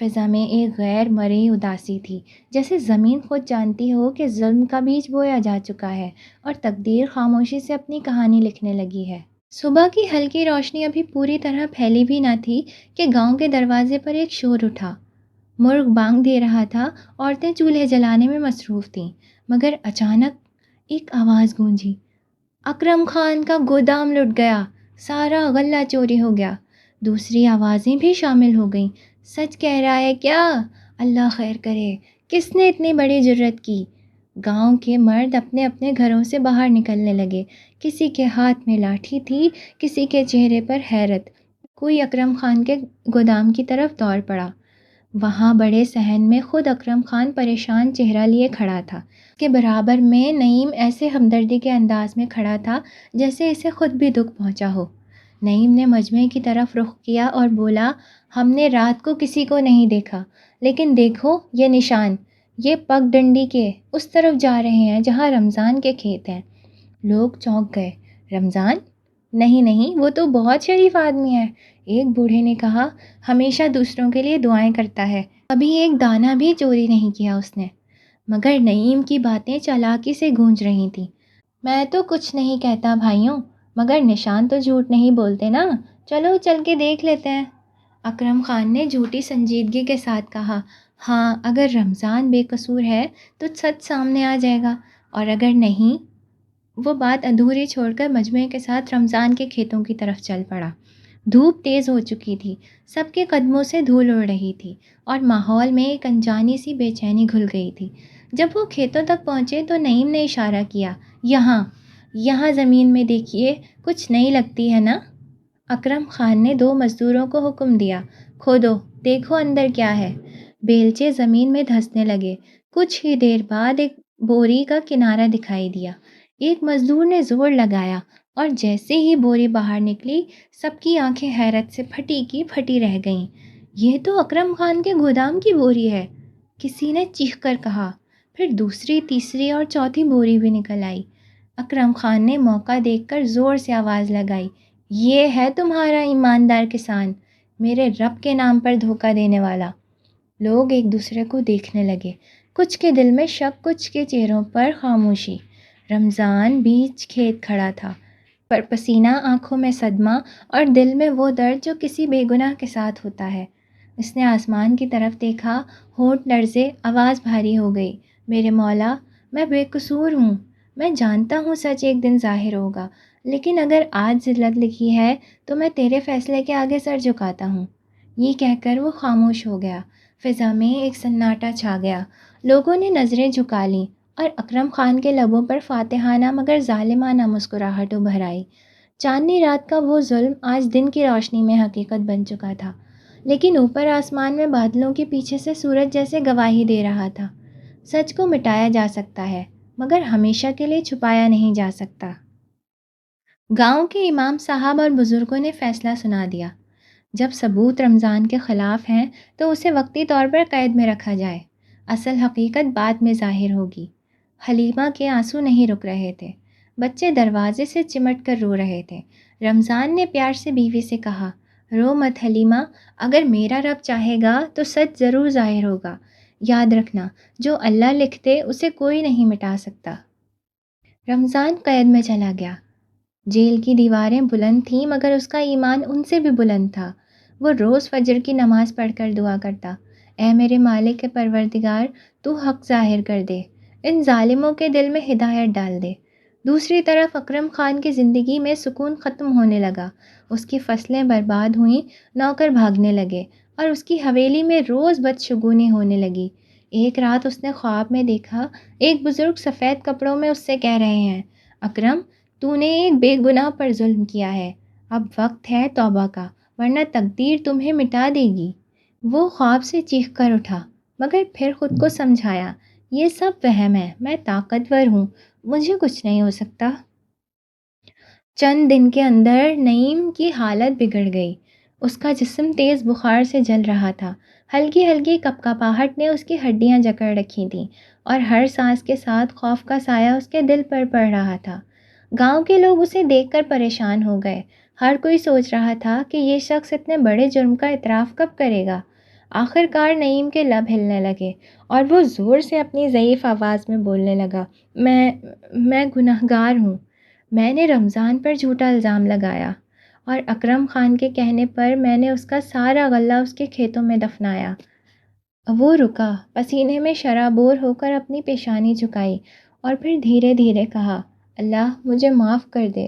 فضا میں ایک غیر مرئی اداسی تھی، جیسے زمین خود جانتی ہو کہ ظلم کا بیج بویا جا چکا ہے اور تقدیر خاموشی سے اپنی کہانی لکھنے لگی ہے۔ صبح کی ہلکی روشنی ابھی پوری طرح پھیلی بھی نہ تھی کہ گاؤں کے دروازے پر ایک شور اٹھا۔ مرغ بانگ دے رہا تھا، عورتیں چولہے جلانے میں مصروف تھیں، مگر اچانک ایک آواز گونجی، اکرم خان کا گودام لٹ گیا، سارا غلہ چوری ہو گیا۔ دوسری آوازیں بھی شامل ہو گئیں، سچ کہہ رہا ہے کیا؟ اللہ خیر کرے، کس نے اتنی بڑی جرت کی؟ گاؤں کے مرد اپنے اپنے گھروں سے باہر نکلنے لگے، کسی کے ہاتھ میں لاٹھی تھی، کسی کے چہرے پر حیرت۔ کوئی اکرم خان کے گودام کی طرف دوڑ پڑا۔ وہاں بڑے صحن میں خود اکرم خان پریشان چہرہ لیے کھڑا تھا۔ اس کے برابر میں نعیم ایسے ہمدردی کے انداز میں کھڑا تھا جیسے اسے خود بھی دکھ پہنچا ہو۔ نعیم نے مجمع کی طرف رخ کیا اور بولا، ہم نے رات کو کسی کو نہیں دیکھا، لیکن دیکھو یہ نشان، یہ پگ ڈنڈی کے اس طرف جا رہے ہیں جہاں رمضان کے کھیت ہیں۔ لوگ چونک گئے۔ رمضان؟ نہیں نہیں، وہ تو بہت شریف آدمی ہے، ایک بوڑھے نے کہا، ہمیشہ دوسروں کے لیے دعائیں کرتا ہے، ابھی ایک دانہ بھی چوری نہیں کیا اس نے۔ مگر نعیم کی باتیں چالاکی سے گونج رہی تھیں۔ میں تو کچھ نہیں کہتا بھائیوں، مگر نشان تو جھوٹ نہیں بولتے نا، چلو چل کے دیکھ لیتے ہیں۔ اکرم خان نے جھوٹی سنجیدگی کے ساتھ کہا، ہاں اگر رمضان بے قصور ہے تو سچ سامنے آ جائے گا، اور اگر نہیں۔ وہ بات ادھوری چھوڑ کر مجمع کے ساتھ رمضان کے کھیتوں کی طرف چل پڑا۔ دھوپ تیز ہو چکی تھی، سب کے قدموں سے دھول اڑ رہی تھی اور ماحول میں ایک انجانی سی بے چینی گھل گئی تھی۔ جب وہ کھیتوں تک پہنچے تو نعیم نے اشارہ کیا، یہاں یہاں زمین میں دیکھیے، کچھ نہیں لگتی ہے نا؟ اکرم خان نے دو مزدوروں کو حکم دیا، کھودو، دیکھو اندر کیا ہے۔ بیلچے زمین میں دھنسنے لگے۔ کچھ ہی دیر بعد ایک بوری کا کنارہ دکھائی دیا۔ ایک مزدور نے زور لگایا اور جیسے ہی بوری باہر نکلی، سب کی آنکھیں حیرت سے پھٹی کی پھٹی رہ گئیں۔ یہ تو اکرم خان کے گودام کی بوری ہے، کسی نے چیخ کر کہا۔ پھر دوسری، تیسری اور چوتھی بوری بھی نکل آئی۔ اکرم خان نے موقع دیکھ کر زور سے آواز لگائی، یہ ہے تمہارا ایماندار کسان، میرے رب کے نام پر دھوکہ دینے والا۔ لوگ ایک دوسرے کو دیکھنے لگے، کچھ کے دل میں شک، کچھ کے چہروں پر خاموشی۔ رمضان بیچ کھیت کھڑا تھا، پر پسینہ آنکھوں میں صدمہ اور دل میں وہ درد جو کسی بے گناہ کے ساتھ ہوتا ہے۔ اس نے آسمان کی طرف دیکھا، ہونٹ لرزے، آواز بھاری ہو گئی، میرے مولا، میں بے قصور ہوں، میں جانتا ہوں سچ ایک دن ظاہر ہوگا، لیکن اگر آج ذلت لکھی ہے تو میں تیرے فیصلے کے آگے سر جھکاتا ہوں۔ یہ کہہ کر وہ خاموش ہو گیا۔ فضا میں ایک سناٹا چھا گیا، لوگوں نے نظریں جھکا لیں اور اکرم خان کے لبوں پر فاتحانہ مگر ظالمانہ مسکراہٹ ابھر آئی۔ چاندنی رات کا وہ ظلم آج دن کی روشنی میں حقیقت بن چکا تھا، لیکن اوپر آسمان میں بادلوں کے پیچھے سے سورج جیسے گواہی دے رہا تھا۔ سچ کو مٹایا جا سکتا ہے، مگر ہمیشہ کے لیے چھپایا نہیں جا سکتا۔ گاؤں کے امام صاحب اور بزرگوں نے فیصلہ سنا دیا، جب ثبوت رمضان کے خلاف ہیں تو اسے وقتی طور پر قید میں رکھا جائے، اصل حقیقت بعد میں ظاہر ہوگی۔ حلیمہ کے آنسو نہیں رک رہے تھے، بچے دروازے سے چمٹ کر رو رہے تھے۔ رمضان نے پیار سے بیوی سے کہا، رو مت حلیمہ، اگر میرا رب چاہے گا تو سچ ضرور ظاہر ہوگا، یاد رکھنا، جو اللہ لکھ دے اسے کوئی نہیں مٹا سکتا۔ رمضان قید میں چلا گیا۔ جیل کی دیواریں بلند تھیں مگر اس کا ایمان ان سے بھی بلند تھا۔ وہ روز فجر کی نماز پڑھ کر دعا کرتا، اے میرے مالک کے پروردگار، تو حق ظاہر کر دے، ان ظالموں کے دل میں ہدایت ڈال دے۔ دوسری طرف اکرم خان کی زندگی میں سکون ختم ہونے لگا، اس کی فصلیں برباد ہوئیں، نوکر بھاگنے لگے اور اس کی حویلی میں روز بدشگونی ہونے لگی۔ ایک رات اس نے خواب میں دیکھا، ایک بزرگ سفید کپڑوں میں اس سے کہہ رہے ہیں، اکرم، تو نے ایک بے گناہ پر ظلم کیا ہے، اب وقت ہے توبہ کا، ورنہ تقدیر تمہیں مٹا دے گی۔ وہ خواب سے چیخ کر اٹھا، مگر پھر خود کو سمجھایا، یہ سب وہم ہے، میں طاقتور ہوں، مجھے کچھ نہیں ہو سکتا۔ چند دن کے اندر نعیم کی حالت بگڑ گئی، اس کا جسم تیز بخار سے جل رہا تھا، ہلکی ہلکی کپکپاہٹ نے اس کی ہڈیاں جکڑ رکھی تھیں اور ہر سانس کے ساتھ خوف کا سایہ اس کے دل پر پڑ رہا تھا۔ گاؤں کے لوگ اسے دیکھ کر پریشان ہو گئے، ہر کوئی سوچ رہا تھا کہ یہ شخص اتنے بڑے جرم کا اعتراف کب کرے گا۔ آخر کار نعیم کے لب ہلنے لگے اور وہ زور سے اپنی ضعیف آواز میں بولنے لگا، میں میں گنہگار ہوں۔ میں نے رمضان پر جھوٹا الزام لگایا اور اکرم خان کے کہنے پر میں نے اس کا سارا غلہ اس کے کھیتوں میں دفنایا۔ وہ رکا، پسینے میں شرابور ہو کر اپنی پیشانی جھکائی اور پھر دھیرے دھیرے کہا، اللہ مجھے معاف کر دے۔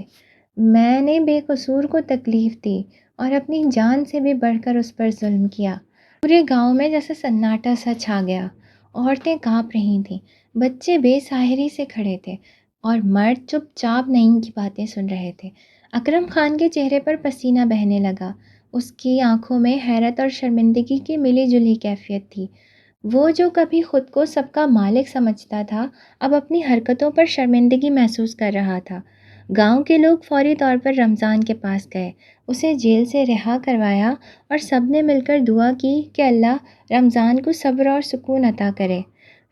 میں نے بے قصور کو تکلیف دی اور اپنی جان سے بھی بڑھ کر اس پر ظلم کیا۔ پورے گاؤں میں جیسے سناٹا سا چھا گیا۔ عورتیں کانپ رہی تھیں، بچے بے ساحری سے کھڑے تھے اور مرد چپ چاپ نعیم کی باتیں سن رہے تھے۔ اکرم خان کے چہرے پر پسینہ بہنے لگا، اس کی آنکھوں میں حیرت اور شرمندگی کی ملی جلی کیفیت تھی۔ وہ جو کبھی خود کو سب کا مالک سمجھتا تھا، اب اپنی حرکتوں پر شرمندگی محسوس کر رہا تھا۔ گاؤں کے لوگ فوری طور پر رمضان کے پاس گئے، اسے جیل سے رہا کروایا اور سب نے مل کر دعا کی کہ اللہ رمضان کو صبر اور سکون عطا کرے۔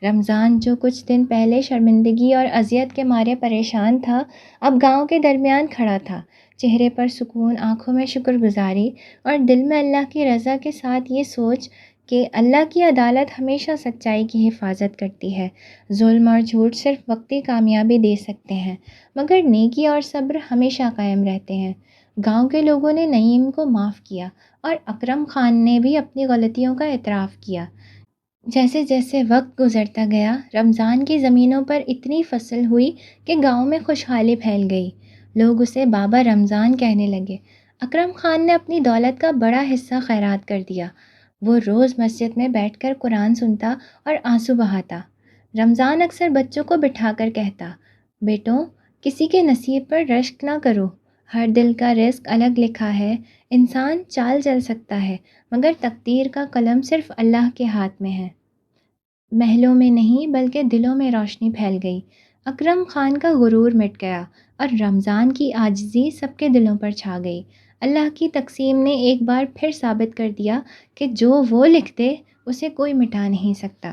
رمضان جو کچھ دن پہلے شرمندگی اور اذیت کے مارے پریشان تھا، اب گاؤں کے درمیان کھڑا تھا، چہرے پر سکون، آنکھوں میں شکر گزاری اور دل میں اللہ کی رضا کے ساتھ یہ سوچ کہ اللہ کی عدالت ہمیشہ سچائی کی حفاظت کرتی ہے۔ ظلم اور جھوٹ صرف وقتی کامیابی دے سکتے ہیں، مگر نیکی اور صبر ہمیشہ قائم رہتے ہیں۔ گاؤں کے لوگوں نے نعیم کو معاف کیا اور اکرم خان نے بھی اپنی غلطیوں کا اعتراف کیا۔ جیسے جیسے وقت گزرتا گیا، رمضان کی زمینوں پر اتنی فصل ہوئی کہ گاؤں میں خوشحالی پھیل گئی۔ لوگ اسے بابا رمضان کہنے لگے۔ اکرم خان نے اپنی دولت کا بڑا حصہ خیرات کر دیا۔ وہ روز مسجد میں بیٹھ کر قرآن سنتا اور آنسو بہاتا۔ رمضان اکثر بچوں کو بٹھا کر کہتا، بیٹوں کسی کے نصیب پر رشک نہ کرو، ہر دل کا رزق الگ لکھا ہے۔ انسان چال چل سکتا ہے، مگر تقدیر کا قلم صرف اللہ کے ہاتھ میں ہے۔ محلوں میں نہیں بلکہ دلوں میں روشنی پھیل گئی۔ اکرم خان کا غرور مٹ گیا اور رمضان کی عاجزی سب کے دلوں پر چھا گئی۔ اللہ کی تقسیم نے ایک بار پھر ثابت کر دیا کہ جو وہ لکھ دے اسے کوئی مٹا نہیں سکتا۔